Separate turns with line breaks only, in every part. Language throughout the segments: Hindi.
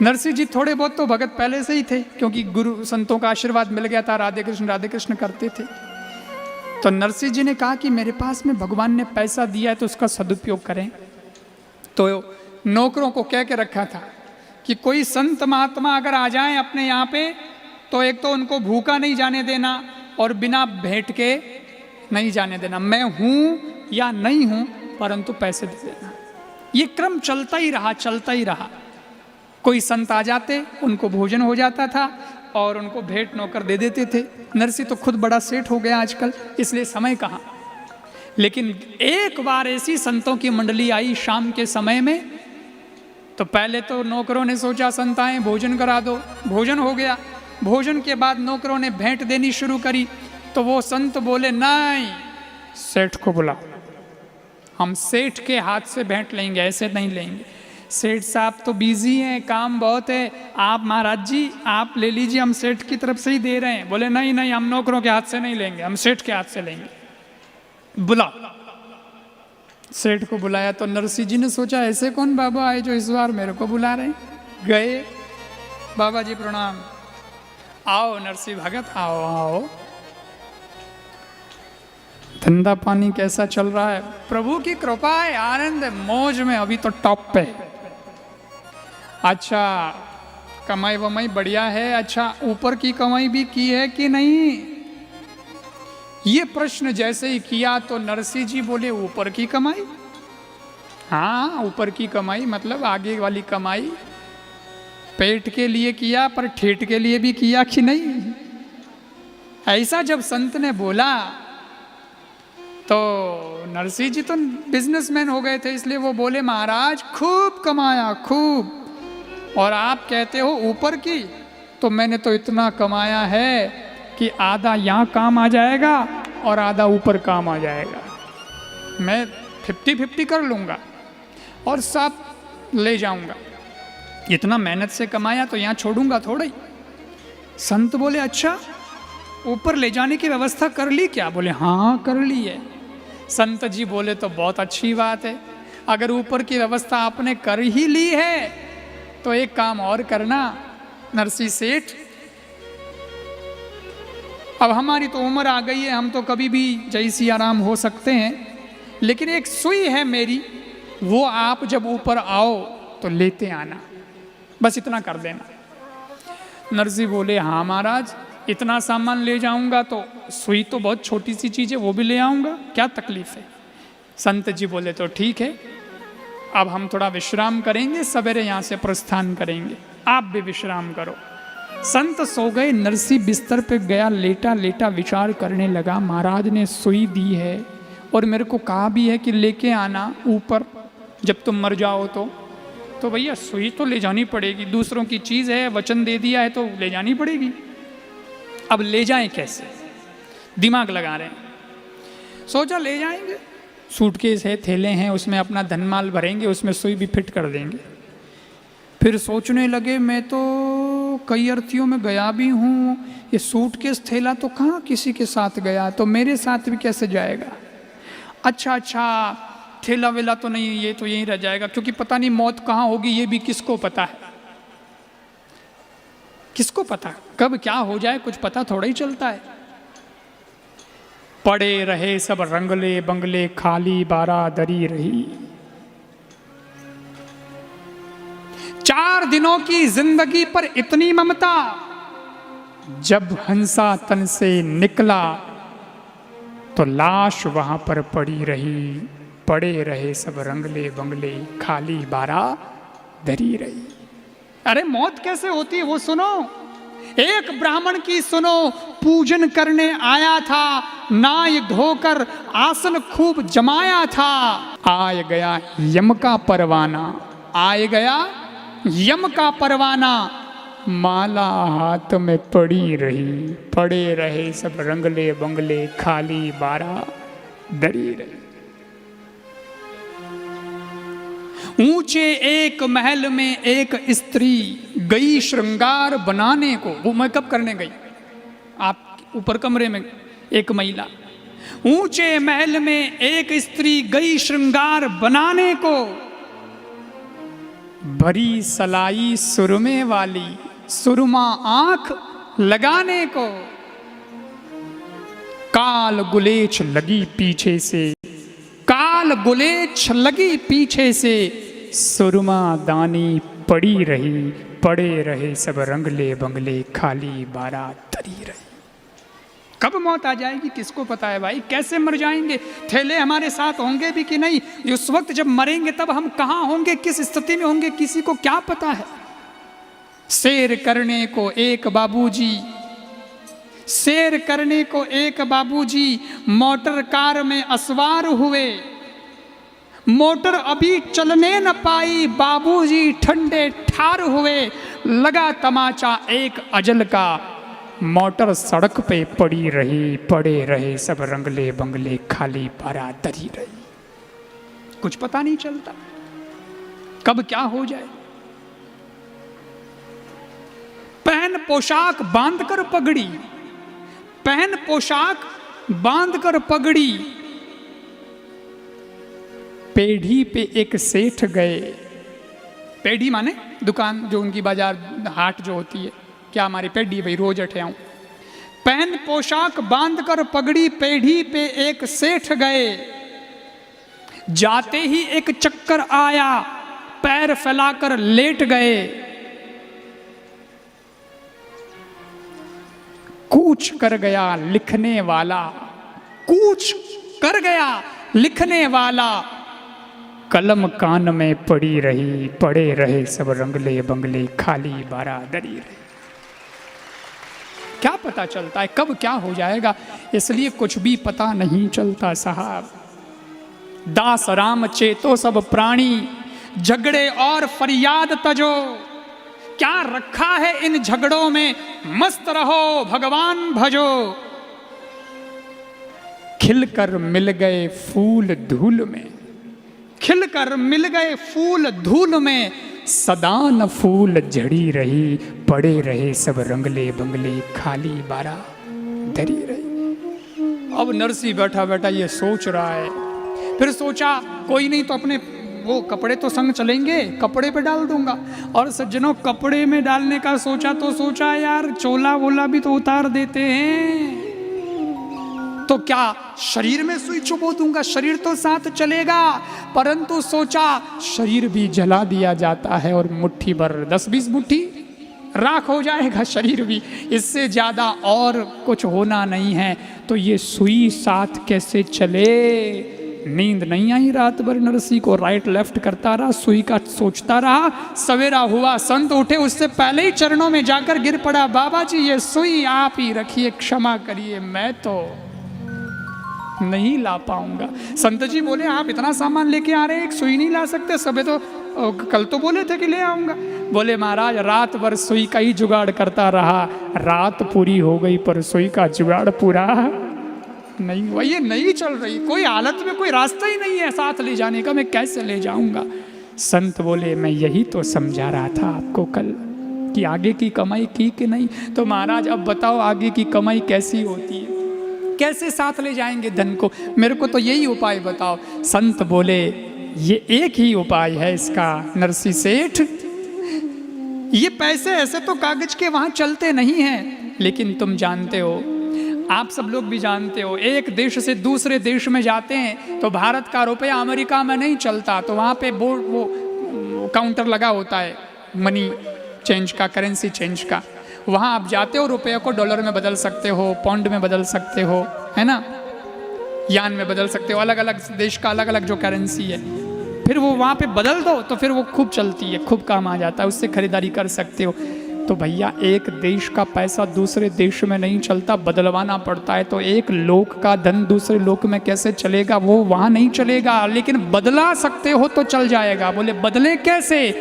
नरसिंह जी थोड़े बहुत तो भगत पहले से ही थे, क्योंकि गुरु संतों का आशीर्वाद मिल गया था, राधे कृष्ण करते थे। तो नरसिंह जी ने कहा कि मेरे पास में भगवान ने पैसा दिया है तो उसका सदुपयोग करें। तो नौकरों को कह के रखा था कि कोई संत महात्मा अगर आ जाएं अपने यहाँ पे तो एक तो उनको भूखा नहीं जाने देना और बिना भेंट के नहीं जाने देना। मैं हूँ या नहीं हूँ परंतु पैसे दे देना। ये क्रम चलता ही रहा। कोई संत आ जाते, उनको भोजन हो जाता था और उनको भेंट नौकर दे देते थे। नरसिंह तो खुद बड़ा सेठ हो गया आजकल, इसलिए समय कहाँ। लेकिन एक बार ऐसी संतों की मंडली आई शाम के समय में, तो पहले तो नौकरों ने सोचा संत आए भोजन करा दो, भोजन हो गया। भोजन के बाद नौकरों ने भेंट देनी शुरू करी, तो वो संत बोले नहीं, सेठ को बुलाओ, हम सेठ के हाथ से भेंट लेंगे, ऐसे नहीं लेंगे। सेठ साहब तो बिजी हैं, काम बहुत है, आप महाराज जी आप ले लीजिए, हम सेठ की तरफ से ही दे रहे हैं। बोले नहीं नहीं, हम नौकरों के हाथ से नहीं लेंगे, हम सेठ के हाथ से लेंगे, बुलाओ। सेठ को बुलाया तो नरसिंह जी ने सोचा ऐसे कौन बाबा आए जो इस बार मेरे को बुला रहे हैं। गए, बाबा जी प्रणाम। आओ नरसिंह भगत, आओ आओ, धंधा पानी कैसा चल रहा है? प्रभु की कृपा है, आनंद मौज में, अभी तो टॉप पे। अच्छा, कमाई वमाई बढ़िया है? अच्छा, ऊपर की कमाई भी की है कि नहीं? ये प्रश्न जैसे ही किया तो नरसिंह जी बोले ऊपर की कमाई? हाँ, ऊपर की कमाई मतलब आगे वाली कमाई। पेट के लिए किया पर ठेठ के लिए भी किया कि नहीं? ऐसा जब संत ने बोला तो नरसिंह जी तो बिजनेसमैन हो गए थे, इसलिए वो बोले महाराज खूब कमाया, खूब। और आप कहते हो ऊपर की, तो मैंने तो इतना कमाया है कि आधा यहाँ काम आ जाएगा और आधा ऊपर काम आ जाएगा। मैं 50-50 कर लूँगा और सब ले जाऊँगा। इतना मेहनत से कमाया तो यहाँ छोड़ूंगा थोड़ा ही। संत बोले अच्छा, ऊपर ले जाने की व्यवस्था कर ली क्या? बोले हाँ कर ली है। संत जी बोले तो बहुत अच्छी बात है, अगर ऊपर की व्यवस्था आपने कर ही ली है तो एक काम और करना नरसिंह सेठ, अब हमारी तो उम्र आ गई है, हम तो कभी भी जय सिया राम हो सकते हैं, लेकिन एक सुई है मेरी, वो आप जब ऊपर आओ तो लेते आना, बस इतना कर देना। नरसिंह बोले हाँ महाराज, इतना सामान ले जाऊंगा तो सुई तो बहुत छोटी सी चीज़ है, वो भी ले आऊंगा, क्या तकलीफ है। संत जी बोले तो ठीक है, अब हम थोड़ा विश्राम करेंगे, सवेरे यहाँ से प्रस्थान करेंगे, आप भी विश्राम करो। संत सो गए। नरसिंह बिस्तर पे गया, लेटा लेटा विचार करने लगा, महाराज ने सुई दी है और मेरे को कहा भी है कि लेके आना ऊपर जब तुम मर जाओ तो भैया सुई तो ले जानी पड़ेगी, दूसरों की चीज़ है, वचन दे दिया है तो ले जानी पड़ेगी। अब ले जाएं कैसे, दिमाग लगा रहे हैं। सोचा ले जाएंगे, सूटकेस है, थैले हैं, उसमें अपना धनमाल भरेंगे, उसमें सुई भी फिट कर देंगे। फिर सोचने लगे मैं तो कई अर्थीयों में गया भी हूँ, ये सूटकेस थैला तो कहाँ किसी के साथ गया, तो मेरे साथ भी कैसे जाएगा। अच्छा थैला वेला तो नहीं, ये तो यहीं रह जाएगा, क्योंकि पता नहीं मौत कहाँ होगी, ये भी किसको पता है, किसको पता कब क्या हो जाए, कुछ पता थोड़ा ही चलता है। पड़े रहे सब रंगले बंगले, खाली बारादरी रही। 4 दिनों की जिंदगी पर इतनी ममता, जब हंसा तन से निकला तो लाश वहां पर पड़ी रही। पड़े रहे सब रंगले बंगले, खाली बारादरी रही। अरे मौत कैसे होती है वो सुनो। एक ब्राह्मण की सुनो, पूजन करने आया था, नाय धोकर आसन खूब जमाया था। आय गया यम का परवाना, आय गया यम का परवाना, माला हाथ में पड़ी रही। पड़े रहे सब रंगले बंगले, खाली बारादरी रही। ऊंचे एक महल में एक स्त्री गई श्रृंगार बनाने को। वो मेकअप करने गई, आप ऊपर कमरे में एक महिला। ऊंचे महल में एक स्त्री गई श्रृंगार बनाने को, भरी सलाई सुरमे वाली, सुरमा आंख लगाने को, काल गुलेच लगी पीछे से, काल गुलेच लगी पीछे से, सुरमा दानी पड़ी रही, पड़े रहे सब रंगले बंगले, खाली बारात धरी रही। कब मौत आ जाएगी किसको पता है भाई, कैसे मर जाएंगे, थैले हमारे साथ होंगे भी कि नहीं, उस वक्त जब मरेंगे तब हम कहाँ होंगे, किस स्थिति में होंगे, किसी को क्या पता है। सैर करने को एक बाबूजी, सैर करने को एक बाबूजी, मोटर कार में असवार हुए, मोटर अभी चलने न पाई, बाबूजी ठंडे ठार हुए, लगा तमाचा एक अजल का, मोटर सड़क पे पड़ी रही, पड़े रहे सब रंगले बंगले, खाली बारात धरी रही। कुछ पता नहीं चलता कब क्या हो जाए। पहन पोशाक बांधकर पगड़ी, पहन पोशाक बांधकर पगड़ी, पेढ़ी पे एक सेठ गए, पेढ़ी माने दुकान जो उनकी बाजार हाट जो होती है, क्या हमारी पेढ़ी भाई रोज अठे आऊं। पहन पोशाक बांधकर पगड़ी, पेढ़ी पे एक सेठ गए, जाते ही एक चक्कर आया, पैर फैलाकर लेट गए, कूच कर गया लिखने वाला, कूच कर गया लिखने वाला, कलम कान में पड़ी रही, पड़े रहे सब रंगले बंगले, खाली बारात धरी रही। क्या पता चलता है कब क्या हो जाएगा, इसलिए कुछ भी पता नहीं चलता साहब। दास राम चेतो सब प्राणी, झगड़े और फरियाद तजो, क्या रखा है इन झगड़ों में, मस्त रहो भगवान भजो। खिलकर मिल गए फूल धूल में, खिलकर मिल गए फूल धूल में, सदा न फूल झड़ी रही, पड़े रहे सब रंगले बंगले, खाली बारात धरी रही। अब नरसी बैठा बैठा ये सोच रहा है, फिर सोचा कोई नहीं तो अपने वो कपड़े तो संग चलेंगे, कपड़े पे डाल दूंगा। और सज्जनों कपड़े में डालने का सोचा तो सोचा यार चोला वोला भी तो उतार देते हैं, तो क्या शरीर में सुई चुबो दूंगा, शरीर तो साथ चलेगा। परंतु सोचा शरीर भी जला दिया जाता है और मुट्ठी भर 10-20 मुट्ठी राख हो जाएगा शरीर भी, इससे ज्यादा और कुछ होना नहीं है। तो ये सुई साथ कैसे चले। नींद नहीं आई रात भर नरसी को, राइट लेफ्ट करता रहा, सुई का सोचता रहा। सवेरा हुआ, संत उठे, उससे पहले ही चरणों में जाकर गिर पड़ा, बाबा जी ये सुई आप ही रखिए, क्षमा करिए, मैं तो नहीं ला पाऊंगा। संत जी बोले आप इतना सामान लेके आ रहे हैं, एक सुई नहीं ला सकते? सबे तो कल तो बोले थे कि ले आऊंगा। बोले महाराज रात भर सुई का ही जुगाड़ करता रहा, रात पूरी हो गई पर सुई का जुगाड़ पूरा नहीं हुआ। ये नहीं चल रही, कोई हालत में कोई रास्ता ही नहीं है साथ ले जाने का, मैं कैसे ले जाऊंगा। संत बोले मैं यही तो समझा रहा था आपको कल कि आगे की कमाई की कि नहीं। तो महाराज अब बताओ आगे की कमाई कैसी होती है, कैसे साथ ले जाएंगे धन को, मेरे को तो यही उपाय बताओ। संत बोले ये एक ही उपाय है इसका नरसी सेठ, ये पैसे ऐसे तो कागज के वहां चलते नहीं हैं, लेकिन तुम जानते हो, आप सब लोग भी जानते हो, एक देश से दूसरे देश में जाते हैं तो भारत का रुपया अमेरिका में नहीं चलता, तो वहाँ पे बोर्ड वो काउंटर लगा होता है मनी चेंज का, करेंसी चेंज का। वहाँ आप जाते हो, रुपये को डॉलर में बदल सकते हो, पाउंड में बदल सकते हो, है ना, यान में बदल सकते हो, अलग अलग देश का अलग अलग जो करेंसी है, फिर वो वहाँ पे बदल दो तो फिर वो खूब चलती है, खूब काम आ जाता है, उससे खरीदारी कर सकते हो। तो भैया एक देश का पैसा दूसरे देश में नहीं चलता, बदलवाना पड़ता है। तो एक लोक का धन दूसरे लोक में कैसे चलेगा, वो वहाँ नहीं चलेगा, लेकिन बदला सकते हो तो चल जाएगा। बोले बदले कैसे?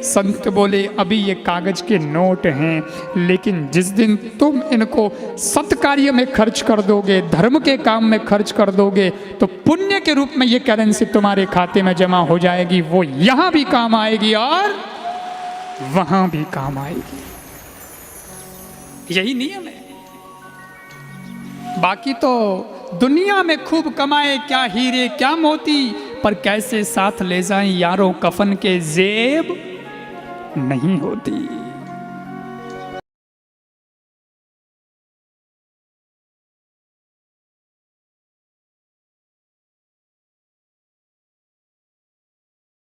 संत बोले अभी ये कागज के नोट हैं, लेकिन जिस दिन तुम इनको सत्कार्य में खर्च कर दोगे, धर्म के काम में खर्च कर दोगे, तो पुण्य के रूप में ये करेंसी तुम्हारे खाते में जमा हो जाएगी, वो यहाँ भी काम आएगी और वहाँ भी काम आएगी। यही नियम है। बाकी तो दुनिया में खूब कमाए, क्या हीरे क्या मोती, पर कैसे साथ ले जाएं यारों कफन के जेब, नहीं होती।